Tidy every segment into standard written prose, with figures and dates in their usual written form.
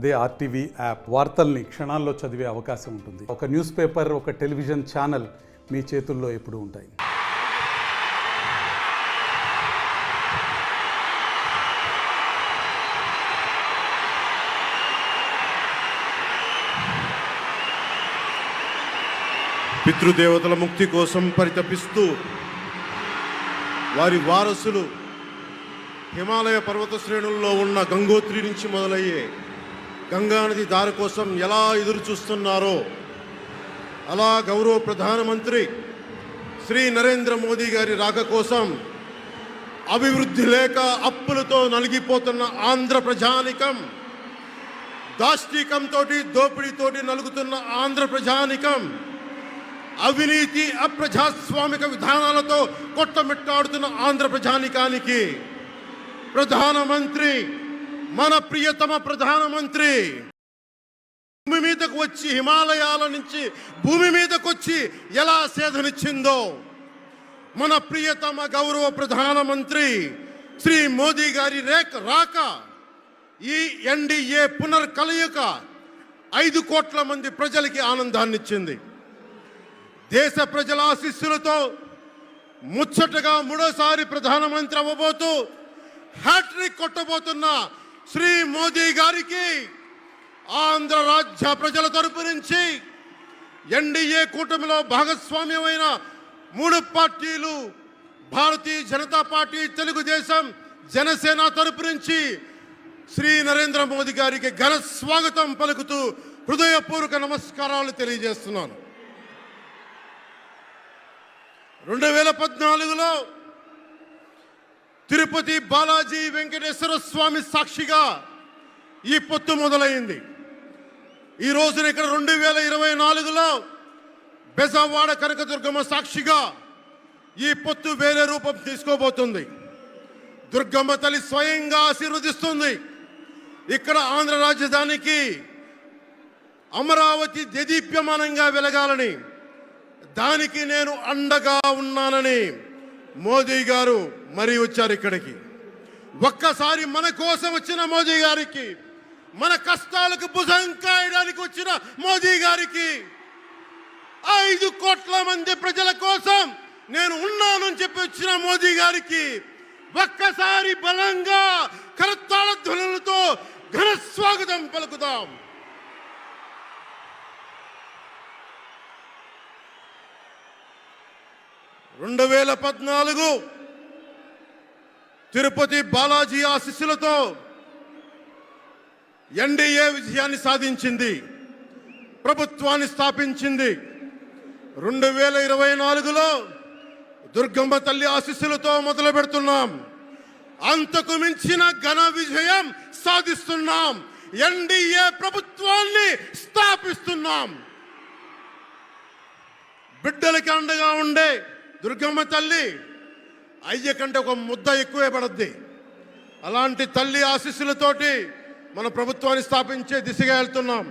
అదే RTV app వార్తల్ని క్షణాల్లో చదివే అవకాశం ఉంటుంది. ఒక న్యూస్ పేపర్, ఒక టెలివిజన్ ఛానల్ మీ చేతుల్లో ఎప్పుడూ ఉంటాయి. పితృదేవతల ముక్తి కోసం పరితపిస్తూ వారి వారసులు హిమాలయ పర్వత శ్రేణుల్లో ఉన్న గంగోత్రి నుంచి మొదలయ్యే గంగానది దారి కోసం ఎలా ఎదురు చూస్తున్నారో అలా గౌరవ ప్రధానమంత్రి శ్రీ నరేంద్ర మోదీ గారి రాక కోసం అభివృద్ధి లేక అప్పులతో నలిగిపోతున్న ఆంధ్ర ప్రజానికం, దాష్టీకంతో దోపిడీతోటి నలుగుతున్న ఆంధ్ర ప్రజానికం, అవినీతి అప్రజాస్వామిక విధానాలతో కొట్టమిట్టాడుతున్న ఆంధ్ర ప్రజానికానికి ప్రధానమంత్రి, మన ప్రియతమ ప్రధానమంత్రి భూమి మీదకు వచ్చి, హిమాలయాల నుంచి భూమి మీదకు వచ్చి ఎలా సేధనిచ్చిందో మన ప్రియతమ గౌరవ ప్రధానమంత్రి శ్రీ మోదీ గారి రాక ఈ ఎన్డీఏ పునర్కలయిక 5 కోట్ల మంది ప్రజలకి ఆనందాన్నిచ్చింది. దేశ ప్రజల ఆశీస్సులతో ముచ్చటగా 3వ ప్రధానమంత్రి అవ్వబోతూ హ్యాట్రిక్ కొట్టబోతున్న శ్రీ మోదీ గారికి ఆంధ్ర రాజ్య ప్రజల తరపు నుంచి, ఎన్డీఏ కూటమిలో భాగస్వామ్యమైన 3 పార్టీలు భారతీయ జనతా పార్టీ, తెలుగుదేశం, జనసేన తరపు నుంచి శ్రీ నరేంద్ర మోదీ గారికి ఘన స్వాగతం పలుకుతూ హృదయపూర్వక నమస్కారాలు తెలియజేస్తున్నాను. 2014లో తిరుపతి బాలాజీ వెంకటేశ్వర స్వామి సాక్షిగా ఈ పొత్తు మొదలైంది. ఈ రోజున ఇక్కడ 2024లో బెజవాడ కనకదుర్గమ్మ సాక్షిగా ఈ పొత్తు వేరే రూపం తీసుకోబోతుంది. దుర్గమ్మ తల్లి స్వయంగా ఆశీర్వదిస్తుంది. ఇక్కడ ఆంధ్ర రాజధానికి అమరావతి దేదీప్యమానంగా వెలగాలని, దానికి నేను అండగా ఉన్నానని మోదీ గారు మరీ వచ్చారు ఇక్కడికి. ఒక్కసారి మన కోసం వచ్చిన మోదీ గారికి, మన కష్టాలకు భుజం కాయడానికి వచ్చిన మోదీ గారికి, 5 కోట్ల మంది ప్రజల కోసం నేను ఉన్నానని చెప్పి వచ్చిన మోదీ గారికి ఒక్కసారి బలంగా కరతాళ ధ్వనులతో ఘన స్వాగతం పలుకుదాం. (2014) తిరుపతి బాలాజీ ఆశీస్సులతో ఎన్డీఏ విజయాన్ని సాధించింది, ప్రభుత్వాన్ని స్థాపించింది. 2024లో దుర్గమ్మ తల్లి ఆశీస్సులతో మొదలు పెడుతున్నాం. అంతకు మించిన ఘన విజయం సాధిస్తున్నాం. ఎన్డీఏ ప్రభుత్వాన్ని స్థాపిస్తున్నాం. బిడ్డలకి అండగా ఉండే దుర్గమ్మ తల్లి అయ్య కంటే ఒక ముద్ద ఎక్కువే పడద్ది. అలాంటి తల్లి ఆశీస్సులతోటి మన ప్రభుత్వాన్ని స్థాపించే దిశగా వెళ్తున్నాం.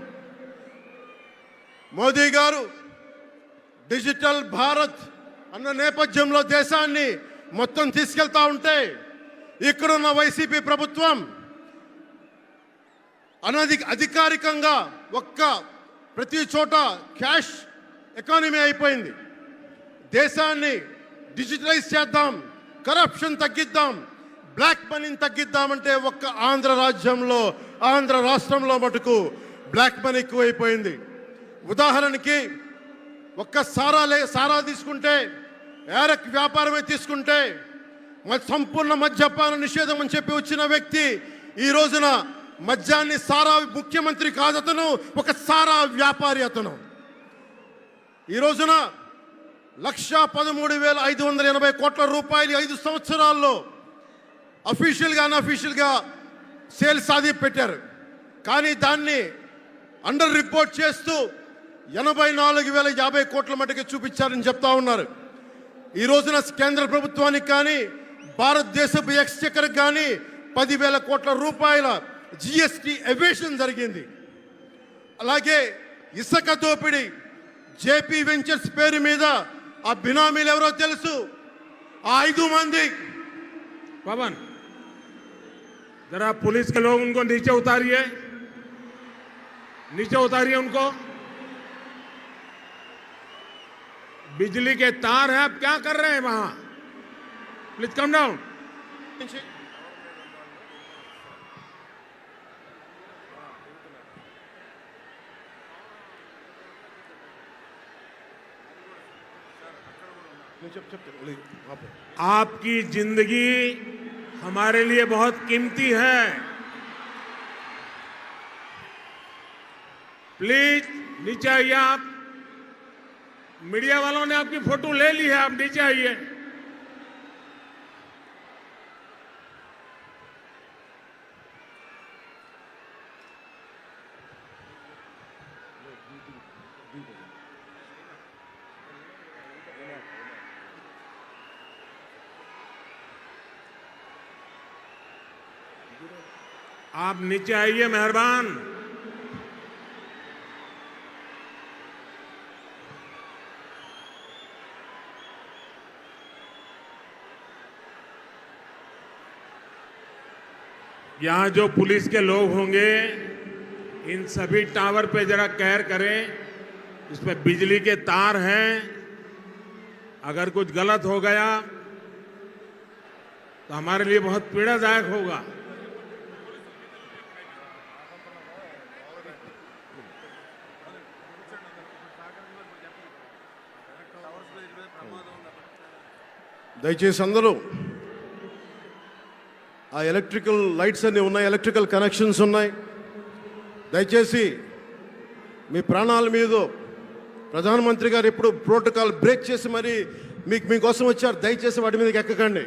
మోదీ గారు డిజిటల్ భారత్ అన్న నేపథ్యంలో దేశాన్ని మొత్తం తీసుకెళ్తా ఉంటే, ఇక్కడున్న వైసీపీ ప్రభుత్వం అధికారికంగా ప్రతి చోట క్యాష్ ఎకానమీ అయిపోయింది. దేశాన్ని డిజిటలైజ్ చేద్దాం, కరప్షన్ తగ్గిద్దాం, బ్లాక్ మనీని తగ్గిద్దామంటే ఆంధ్ర రాజ్యంలో, ఆంధ్ర రాష్ట్రంలో మటుకు బ్లాక్ మనీ ఎక్కువైపోయింది. ఉదాహరణకి సారా తీసుకుంటే, ఏరక్ వ్యాపారమే తీసుకుంటే, సంపూర్ణ మద్యపాన నిషేధం అని చెప్పి వచ్చిన వ్యక్తి ఈ రోజున మద్యాన్ని ముఖ్యమంత్రి కాదు అతను, ఒక సారా వ్యాపారి అతను. ఈ రోజున 1,13,580 కోట్ల రూపాయలు 5 సంవత్సరాల్లో అఫీషియల్గా అన్అఫీషియల్గా సేల్స్ అది పెట్టారు. కానీ దాన్ని అండర్ రిపోర్ట్ చేస్తూ 84,050 కోట్ల మటుకు చూపించారని చెప్తా ఉన్నారు. ఈ రోజున కేంద్ర ప్రభుత్వానికి కానీ, భారతదేశపు ఎక్స్చెక్కర్కి కానీ 10,000 కోట్ల రూపాయల జిఎస్టీ ఎవేషన్ జరిగింది. అలాగే ఇసుక దోపిడీ, జేపీ వెంచర్స్ పేరు మీద ఆ బినామీలు ఎవరో తెలుసు. ఆ 5 మంది पवन जरा पुलिस के लोग उनको नीचे उतारिए। नीचे उतारिए उनको। बिजली के तार हैं, आप क्या कर रहे हैं वहां? Please come down. आपकी जिंदगी हमारे लिए बहुत कीमती है। प्लीज नीचे आइए आप। मीडिया वालों ने आपकी फोटो ले ली है, आप नीचे आइए। आप नीचे आइए मेहरबान। यहां जो पुलिस के लोग होंगे, इन सभी टावर पे जरा केयर करें। इस पे बिजली के तार हैं, अगर कुछ गलत हो गया तो हमारे लिए बहुत पीड़ादायक होगा। దయచేసి అందరూ ఆ ఎలక్ట్రికల్ లైట్స్ అన్నీ ఉన్నాయి, ఎలక్ట్రికల్ కనెక్షన్స్ ఉన్నాయి. దయచేసి మీ ప్రాణాల మీద ప్రధానమంత్రి గారు ఎప్పుడు ప్రోటోకాల్ బ్రేక్ చేసి మరి మీకోసం వచ్చారు. దయచేసి వాటి మీదకి ఎక్కకండి.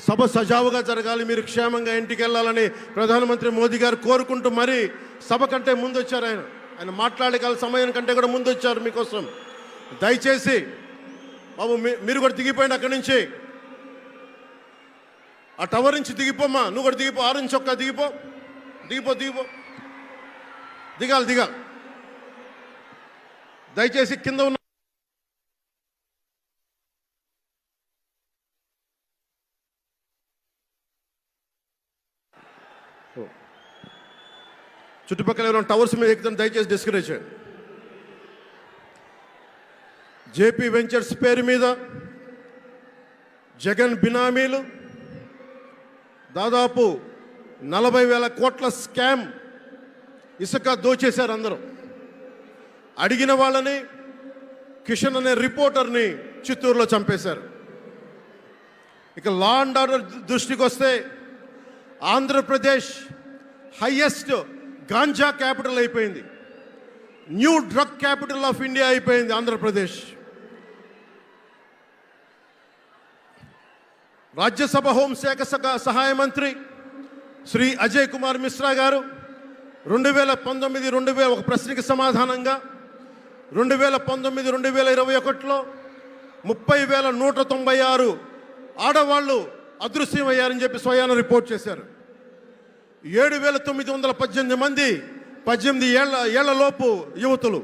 సభ సజావుగా జరగాలి, మీరు క్షేమంగా ఇంటికి వెళ్ళాలని ప్రధానమంత్రి మోదీ గారు కోరుకుంటూ మరి సభ కంటే ముందు వచ్చారు. ఆయన మాట్లాడగల సమయం కంటే కూడా ముందు వచ్చారు మీకోసం. దయచేసి బాబు మీరు కూడా దిగిపోయింది అక్కడి నుంచి. ఆ టవర్ నుంచి దిగిపోమ్మా, నువ్వు కూడా దిగిపో. ఆరెంజ్ చొక్కా దిగిపో, దిగిపో దిగిపో, దిగాలి దిగాలి. దయచేసి కింద ఉన్న చుట్టుపక్కల ఏమైనా టవర్స్ మీద ఎక్కుతాను, దయచేసి డిస్కరేజ్ చేయండి. జేపీ వెంచర్స్ పేరు మీద జగన్ బినామీలు దాదాపు 40,000 కోట్ల స్కామ్ ఇసుక దోచేశారు. అందరూ అడిగిన వాళ్ళని, కిషన్ అనే రిపోర్టర్ని చిత్తూరులో చంపేశారు. ఇక లా అండ్ ఆర్డర్ దృష్టికి వస్తే ఆంధ్రప్రదేశ్ హైయెస్ట్ గాంజా క్యాపిటల్ అయిపోయింది. New drug capital of India అయిపోయింది ఆంధ్రప్రదేశ్. రాజ్యసభ హోంశాఖ సహాయ మంత్రి శ్రీ అజయ్ కుమార్ మిశ్రా గారు 2019 ఒక ప్రశ్నకి సమాధానంగా 2019-2021లో 30,196 ఆడవాళ్ళు అదృశ్యమయ్యారని చెప్పి స్వయాన రిపోర్ట్ చేశారు. 7,918 మంది 18 ఏళ్లలోపు యువతులు,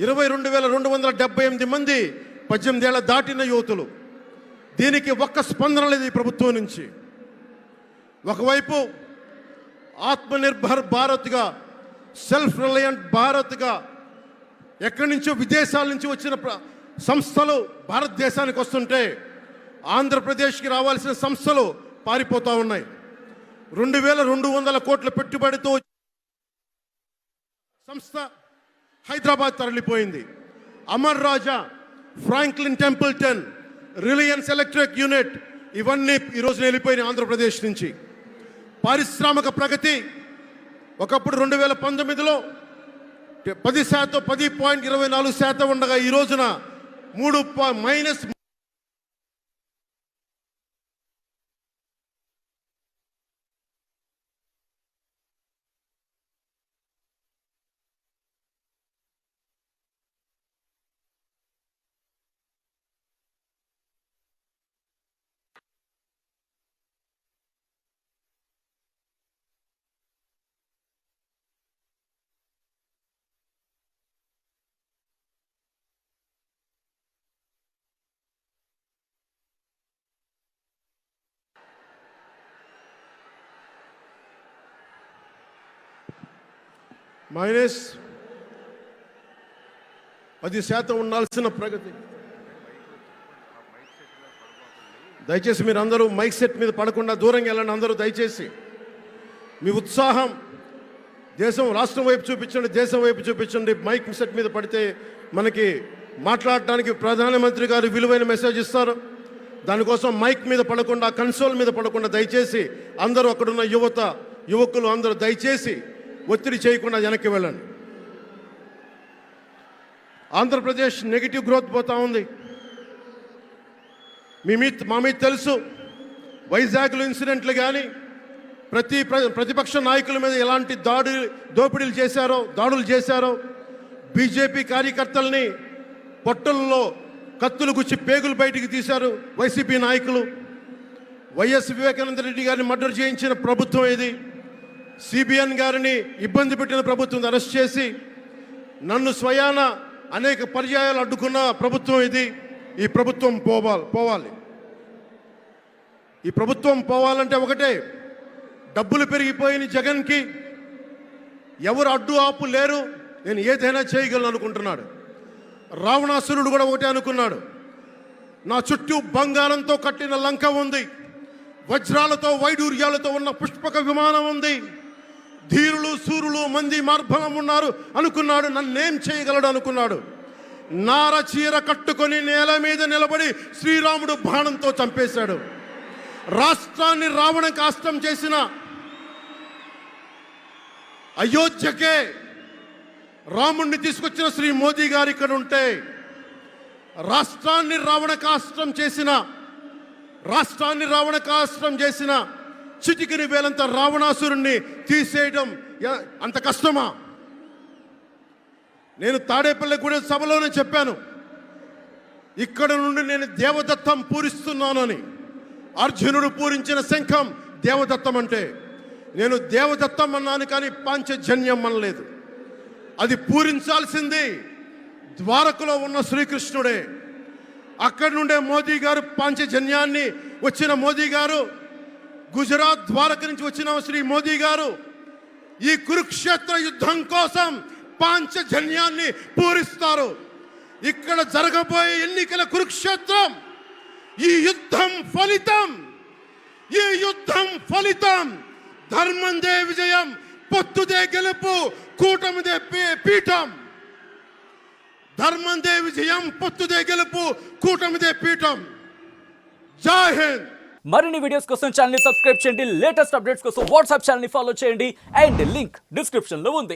22,278 మంది 18 ఏళ్ల దాటిన యువతులు. దీనికి ఒక్క స్పందన లేదు ఈ ప్రభుత్వం నుంచి. ఒకవైపు ఆత్మనిర్భర్ భారత్గా, సెల్ఫ్ రిలయంట్ భారత్గా ఎక్కడి నుంచో విదేశాల నుంచి వచ్చిన సంస్థలు భారతదేశానికి వస్తుంటే ఆంధ్రప్రదేశ్కి రావాల్సిన సంస్థలు పారిపోతూ ఉన్నాయి. 2,200 కోట్ల పెట్టుబడితో సంస్థ హైదరాబాద్ తరలిపోయింది. Amar Raja, Franklin Templeton, Reliance Electric unit ఇవన్నీ ఈరోజు వెళ్ళిపోయినాయి ఆంధ్రప్రదేశ్ నుంచి. పారిశ్రామిక ప్రగతి ఒకప్పుడు 2019లో 10.24% ఉండగా ఈ రోజున -3 -10% ఉండాల్సిన ప్రగతి. దయచేసి మీరు అందరూ మైక్ సెట్ మీద పడకుండా దూరంగా వెళ్ళండి. అందరూ దయచేసి మీ ఉత్సాహం రాష్ట్రం వైపు చూపించండి, దేశం వైపు చూపించండి. మైక్ సెట్ మీద పడితే మనకి మాట్లాడటానికి ప్రధానమంత్రి గారు విలువైన మెసేజ్ ఇస్తారు. దానికోసం మైక్ మీద పడకుండా, కన్సోల్ మీద పడకుండా దయచేసి అందరూ అక్కడున్న యువకులు అందరూ దయచేసి ఒత్తిడి చేయకుండా వెనక్కి వెళ్ళండి. ఆంధ్రప్రదేశ్ నెగిటివ్ గ్రోత్ పోతా ఉంది. మా మీద తెలుసు, వైజాగ్లో ఇన్సిడెంట్లు కానీ ప్రతిపక్ష నాయకుల మీద ఎలాంటి దాడులు చేశారో, బీజేపీ కార్యకర్తల్ని పొట్టల్లో కత్తులు గుచ్చి పేగులు బయటికి తీశారు వైసీపీ నాయకులు. వైఎస్ వివేకానంద రెడ్డి గారిని మర్డర్ చేయించిన ప్రభుత్వం ఇది. సిబిఎన్ గారిని ఇబ్బంది పెట్టిన ప్రభుత్వం అరెస్ట్ చేసి నన్ను స్వయాన అనేక పర్యాయాలు అడ్డుకున్న ప్రభుత్వం ఇది. ఈ ప్రభుత్వం పోవాలి. ఈ ప్రభుత్వం పోవాలంటే ఒకటే, డబ్బులు పెరిగిపోయిన జగన్కి ఎవరు అడ్డు ఆపు లేరు, నేను ఏదైనా చేయగలను అనుకుంటున్నాడు. రావణాసురుడు కూడా ఒకటే అనుకున్నాడు, నా చుట్టూ బంగారంతో కట్టిన లంక ఉంది, వజ్రాలతో వైడూర్యాలతో ఉన్న పుష్పక విమానం ఉంది, ధీరులు సూరులు మంది మార్బలం ఉన్నారు అనుకున్నాడు. నన్నేం చేయగలడు అనుకున్నాడు. నార చీర కట్టుకొని నేల మీద నిలబడి శ్రీరాముడు బాణంతో చంపేశాడు. రాష్ట్రాన్ని రావణ కాష్టం చేసిన అయోధ్యకే రాముణ్ణి తీసుకొచ్చిన శ్రీ మోదీ గారు ఇక్కడ ఉంటే, రాష్ట్రాన్ని రావణ కాష్టం చేసిన చిటికిని వేలంత రావణాసురుణ్ణి తీసేయడం అంత కష్టమా? నేను తాడేపల్లిగూడెం సభలోనే చెప్పాను, ఇక్కడ నుండి నేను దేవదత్తం పూరిస్తున్నానని. అర్జునుడు పూరించిన శంఖం దేవదత్తం అంటే, నేను దేవదత్తం అన్నాను కానీ పాంచజన్యం అనలేదు. అది పూరించాల్సింది ద్వారకలో ఉన్న శ్రీకృష్ణుడే. అక్కడి నుండే మోదీ గారు పాంచజన్యాన్ని వచ్చిన మోదీ గారు, గుజరాత్ ద్వారక నుంచి వచ్చిన శ్రీ మోదీ గారు ఈ కురుక్షేత్ర యుద్ధం కోసం పాంచజన్యాన్ని పూరిస్తారు. ఇక్కడ జరగబోయే ఎన్నికల కురుక్షేత్రం, ఈ యుద్ధం ఫలితం ధర్మందే విజయం, పొత్తుదే గెలుపు, కూటమిదే పీఠం. ధర్మందే విజయం, పొత్తుదే గెలుపు, కూటమిదే పీఠం. జై హింద్. మరిన్ని వీడియోస్ కోసం ఛానల్ ని సబ్స్క్రైబ్ చేయండి. లేటెస్ట్ అప్డేట్స్ కోసం వాట్సాప్ ఛానల్ ని ఫాలో చేయండి. అండ్ లింక్ డిస్క్రిప్షన్ లో ఉంది.